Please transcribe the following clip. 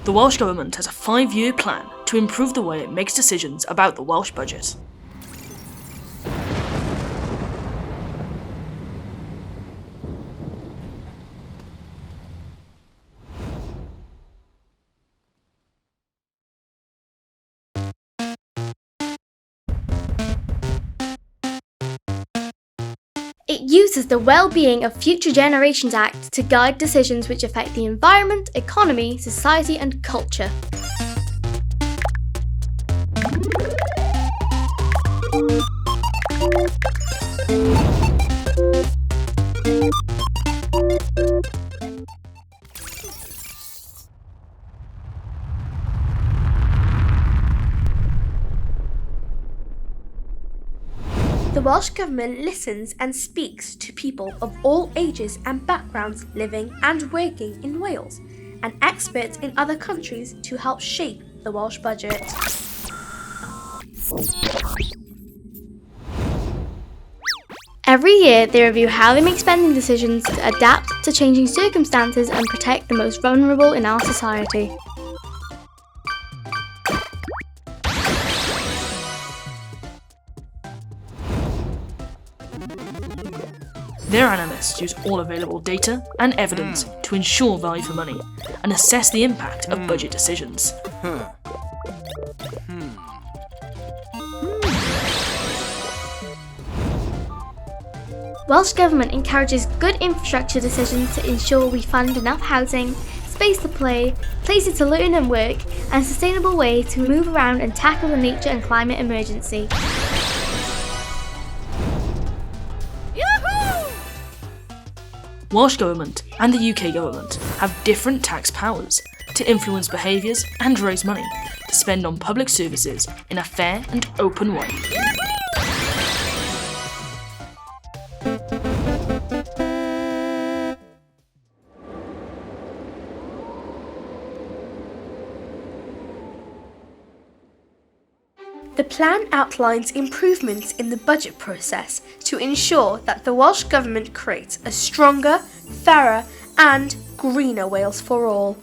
The Welsh Government has a 5-year plan to improve the way it makes decisions about the Welsh budget. It uses the Well-being of Future Generations Act to guide decisions which affect the environment, economy, society and culture. The Welsh Government listens and speaks to people of all ages and backgrounds living and working in Wales, and experts in other countries to help shape the Welsh budget. Every year, they review how they make spending decisions to adapt to changing circumstances and protect the most vulnerable in our society. Their analysts use all available data and evidence to ensure value for money and assess the impact of budget decisions. Welsh Government encourages good infrastructure decisions to ensure we fund enough housing, space to play, places to learn and work, and a sustainable way to move around and tackle the nature and climate emergency. Welsh Government and the UK Government have different tax powers to influence behaviours and raise money to spend on public services in a fair and open way. The plan outlines improvements in the budget process to ensure that the Welsh Government creates a stronger, fairer and greener Wales for all.